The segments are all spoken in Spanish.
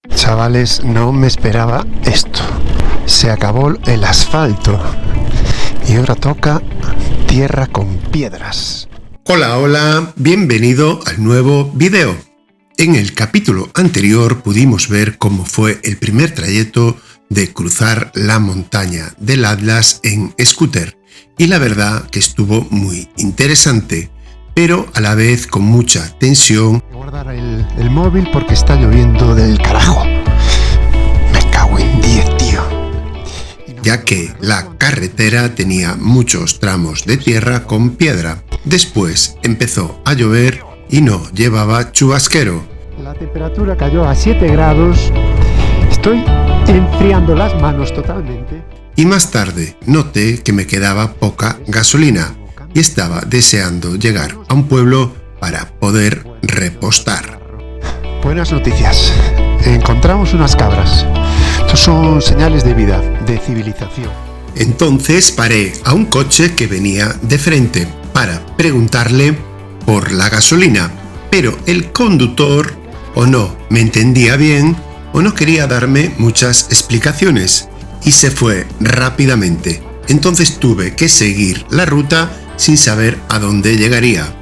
Chavales, no me esperaba esto. Se acabó el asfalto y ahora toca tierra con piedras. Hola, bienvenido al nuevo video. En el capítulo anterior pudimos ver cómo fue el primer trayecto de cruzar la montaña del Atlas en scooter y la verdad que estuvo muy interesante, pero a la vez con mucha tensión. Voy a guardar el móvil porque está lloviendo del carajo. Me cago en 10, tío. Ya que la carretera tenía muchos tramos de tierra con piedra. Después empezó a llover y no llevaba chubasquero. La temperatura cayó a 7 grados. Estoy enfriando las manos totalmente. Y más tarde noté que me quedaba poca gasolina y estaba deseando llegar a un pueblo para poder repostar. Buenas noticias. Encontramos unas cabras. Estos son señales de vida, de civilización. Entonces paré a un coche que venía de frente para preguntarle por la gasolina, pero el conductor o no me entendía bien o no quería darme muchas explicaciones y se fue rápidamente. Entonces tuve que seguir la ruta sin saber a dónde llegaría.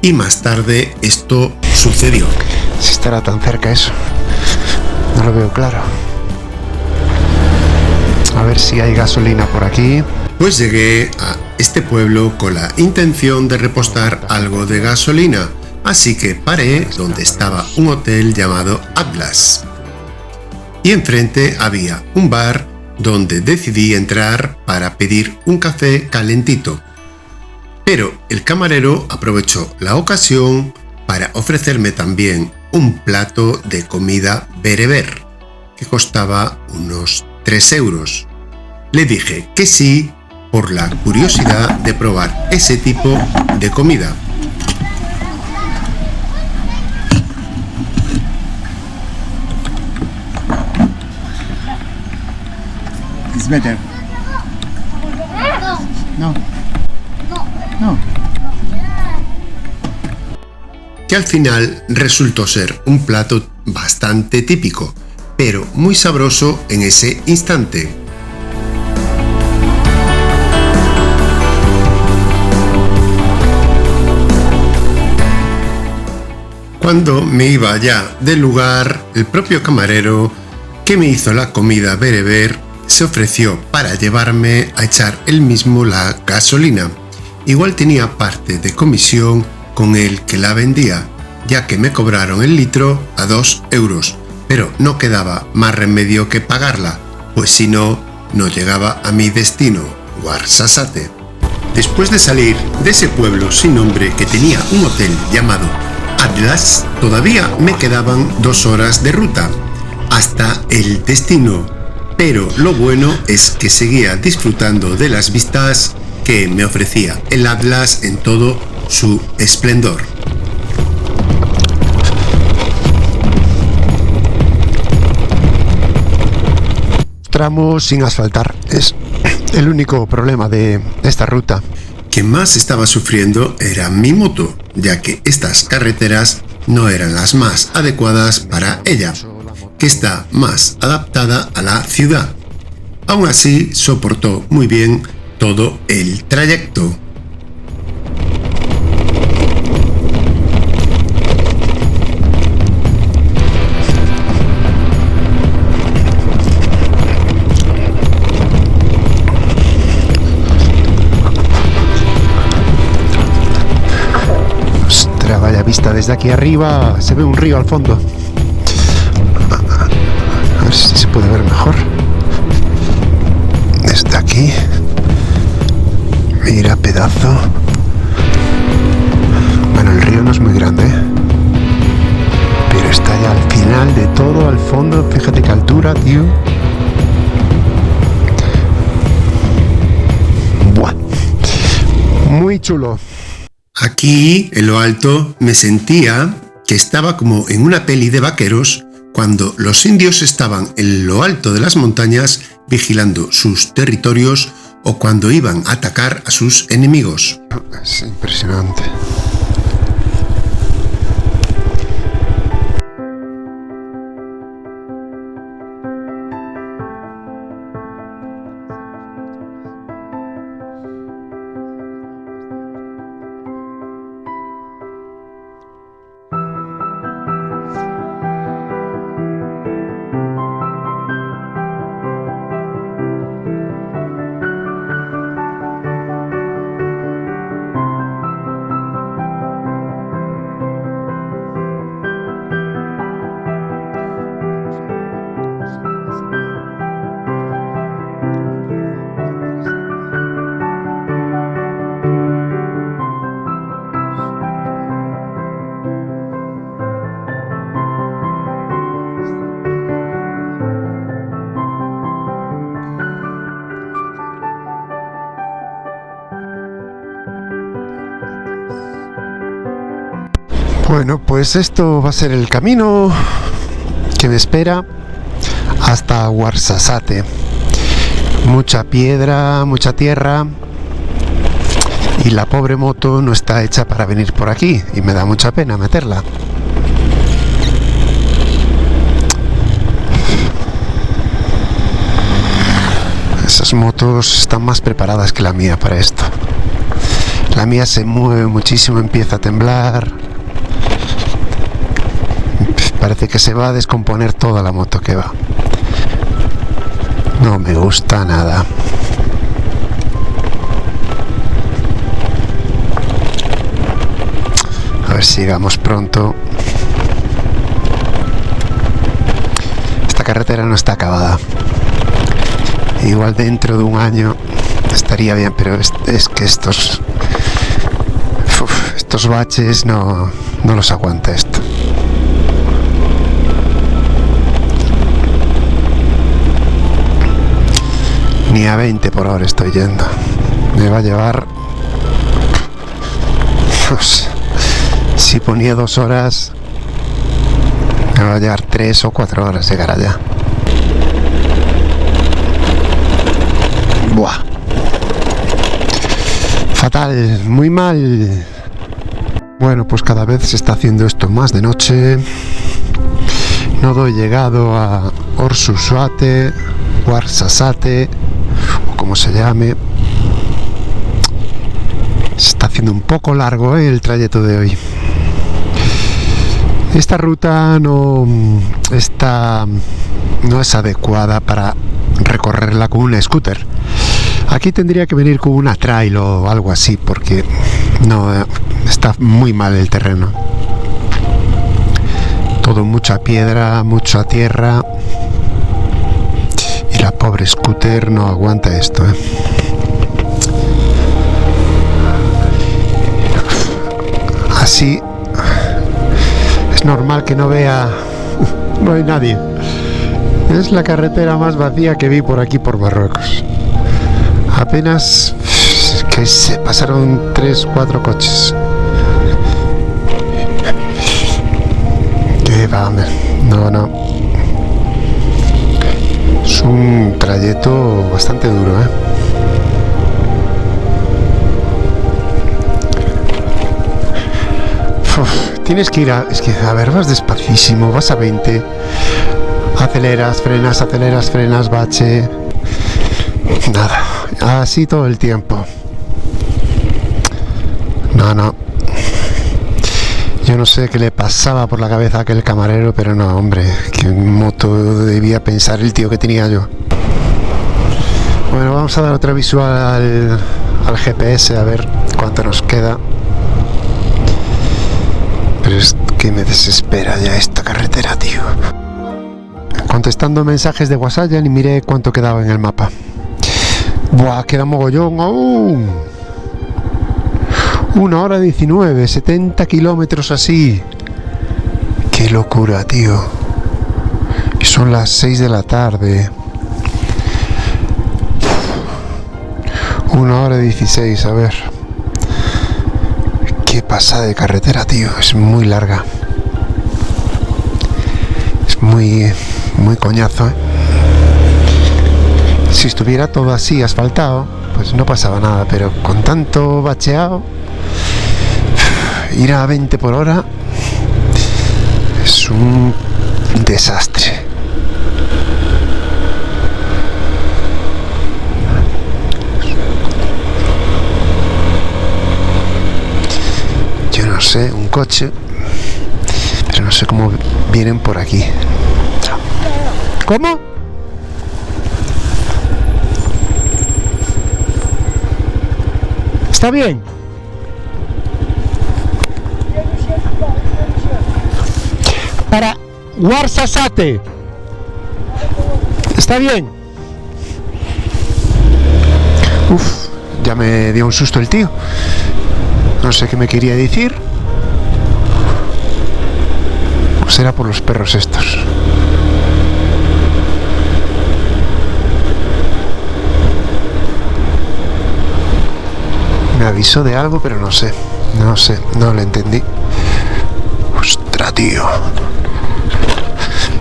Y más tarde esto sucedió. Si estará tan cerca eso, no lo veo claro. A ver si hay gasolina por aquí. Pues llegué a este pueblo con la intención de repostar algo de gasolina, así que paré donde estaba un hotel llamado Atlas. Y enfrente había un bar donde decidí entrar para pedir un café calentito. Pero el camarero aprovechó la ocasión para ofrecerme también un plato de comida bereber, que costaba unos 3 euros. Le dije que sí por la curiosidad de probar ese tipo de comida. It's better. No. No. Que al final resultó ser un plato bastante típico, pero muy sabroso en ese instante. Cuando me iba ya del lugar, el propio camarero que me hizo la comida bereber se ofreció para llevarme a echar él mismo la gasolina. Igual tenía parte de comisión con el que la vendía, ya que me cobraron el litro a 2 euros, pero no quedaba más remedio que pagarla, pues si no, no llegaba a mi destino, Ouarzazate. Después de salir de ese pueblo sin nombre que tenía un hotel llamado Atlas, todavía me quedaban 2 horas de ruta hasta el destino, pero lo bueno es que seguía disfrutando de las vistas que me ofrecía el Atlas en todo su esplendor. Tramos sin asfaltar. Es el único problema de esta ruta. Quien más estaba sufriendo era mi moto, ya que estas carreteras no eran las más adecuadas para ella, que está más adaptada a la ciudad. Aún así, soportó muy bien todo el trayecto. Ostras, vaya vista desde aquí arriba. Se ve un río al fondo. A ver si se puede ver mejor. Desde aquí. Mira, pedazo. Bueno, el río no es muy grande, pero está ya al final de todo, al fondo. Fíjate qué altura, tío. Buah. Muy chulo. Aquí, en lo alto, me sentía que estaba como en una peli de vaqueros cuando los indios estaban en lo alto de las montañas vigilando sus territorios o cuando iban a atacar a sus enemigos. Es impresionante. Bueno, pues esto va a ser el camino que me espera hasta Ouarzazate. Mucha piedra, mucha tierra, y la pobre moto no está hecha para venir por aquí y me da mucha pena meterla. Esas motos están más preparadas que la mía para esto. La mía se mueve muchísimo, empieza a temblar. Parece que se va a descomponer toda la moto que va. No me gusta nada. A ver si llegamos pronto. Esta carretera no está acabada. Igual dentro de un año estaría bien, pero es que estos baches no los aguanta esto. Ni a 20 por hora estoy yendo. Me va a llevar... Si ponía 2 horas, me va a llevar 3 o 4 horas llegar allá. Buah. Fatal, muy mal. Bueno, pues cada vez se está haciendo esto más de noche. No doy llegado a Ouarzazate, o como se llame. Se está haciendo un poco largo el trayecto de hoy. Esta ruta no es adecuada para recorrerla con una scooter. Aquí tendría que venir con una trail o algo así, porque no está muy mal el terreno. Todo mucha piedra, mucha tierra, y la pobre scooter no aguanta esto, Así es normal que no vea, no hay nadie. Es la carretera más vacía que vi por aquí, por Marruecos. Apenas que se pasaron 3-4 coches. ¿Qué va? No. Es un trayecto bastante duro, Tienes que ir vas despacísimo, vas a 20. Aceleras, frenas, bache. Nada, así todo el tiempo. No. Yo no sé qué le pasaba por la cabeza a aquel camarero, pero no, hombre, qué moto debía pensar el tío que tenía yo. Bueno, vamos a dar otra visual al GPS, a ver cuánto nos queda. Pero es que me desespera ya esta carretera, tío. Contestando mensajes de WhatsApp ya ni miré cuánto quedaba en el mapa. Buah, queda mogollón aún. 1 hora 19, 70 kilómetros así. Qué locura, tío. Y son las 6 de la tarde. 1 hora 16, a ver. Qué pasada de carretera, tío. Es muy larga. Es muy coñazo, Si estuviera todo así asfaltado, pues no pasaba nada, pero con tanto bacheado, ir a 20 por hora es un desastre. Yo no sé, un coche, pero no sé cómo vienen por aquí. ¿Cómo? ¿Está bien? Para Ouarzazate. ¿Está bien? Uf, ya me dio un susto el tío. No sé qué me quería decir. Pues era por los perros estos. Me avisó de algo, pero no sé, no lo entendí. locura, tío.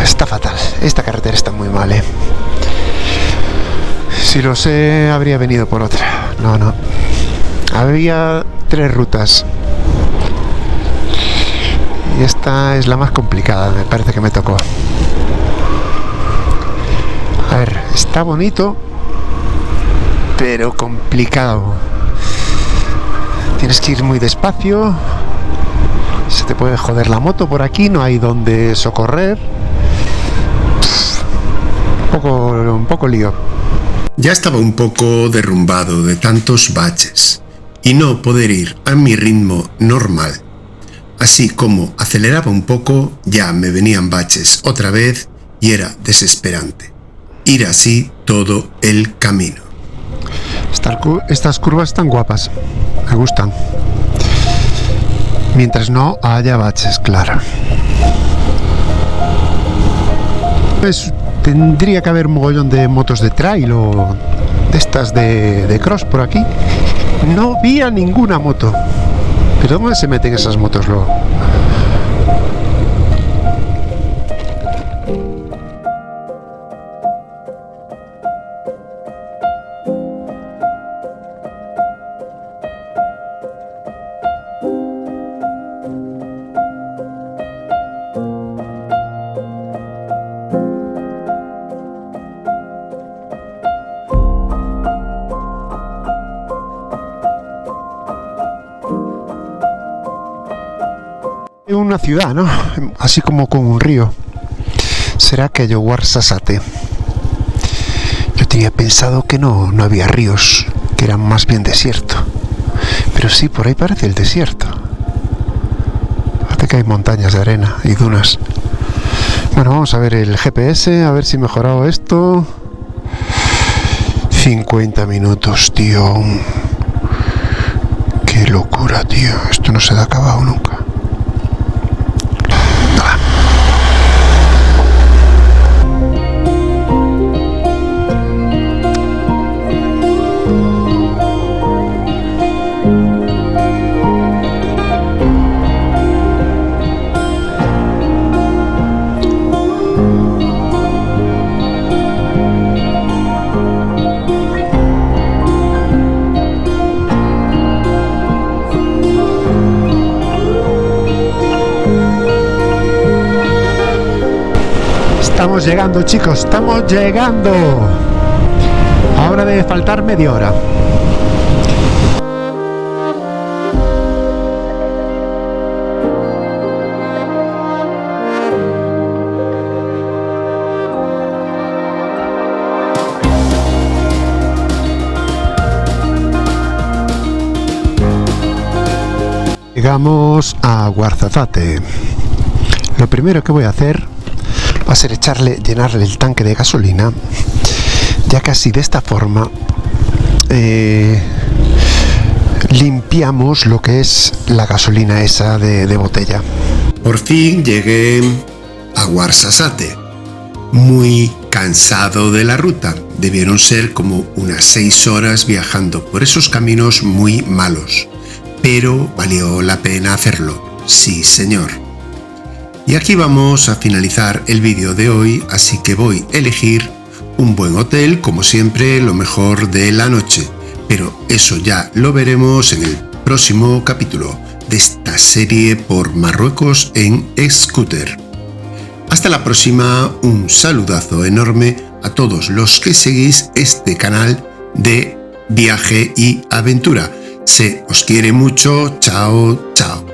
Está fatal. Esta carretera está muy mal, ¿eh? Si lo sé, habría venido por otra. No. Había 3 rutas. Y esta es la más complicada, me parece que me tocó. A ver, está bonito, pero complicado. Tienes que ir muy despacio. Se te puede joder la moto por aquí, no hay donde socorrer. Un poco lío. Ya estaba un poco derrumbado de tantos baches y no poder ir a mi ritmo normal. Así como aceleraba un poco, ya me venían baches otra vez y era desesperante. Ir así todo el camino. Estas curvas están guapas, me gustan. Mientras no haya baches, claro. Tendría que haber un mogollón de motos de trail o de estas de cross por aquí. No vi a ninguna moto. ¿Pero dónde se meten esas motos luego? Una ciudad, ¿no? Así como con un río. Será aquello Ouarzazate. Yo tenía pensado que no había ríos, que eran más bien desierto. Pero sí, por ahí parece el desierto. Fíjate que hay montañas de arena y dunas. Bueno, vamos a ver el GPS, a ver si he mejorado esto. 50 minutos, tío. Qué locura, tío. Esto no se da acabado nunca. Estamos llegando, chicos, estamos llegando. Ahora debe faltar media hora. Llegamos a Ouarzazate. Lo primero que voy a hacer va a ser llenarle el tanque de gasolina, ya que así de esta forma limpiamos lo que es la gasolina esa de botella. Por fin llegué a Ouarzazate, muy cansado de la ruta. Debieron ser como unas 6 horas viajando por esos caminos muy malos, pero valió la pena hacerlo, sí señor. Y aquí vamos a finalizar el vídeo de hoy, así que voy a elegir un buen hotel, como siempre, lo mejor de la noche. Pero eso ya lo veremos en el próximo capítulo de esta serie por Marruecos en scooter. Hasta la próxima, un saludazo enorme a todos los que seguís este canal de viaje y aventura. Se os quiere mucho, chao, chao.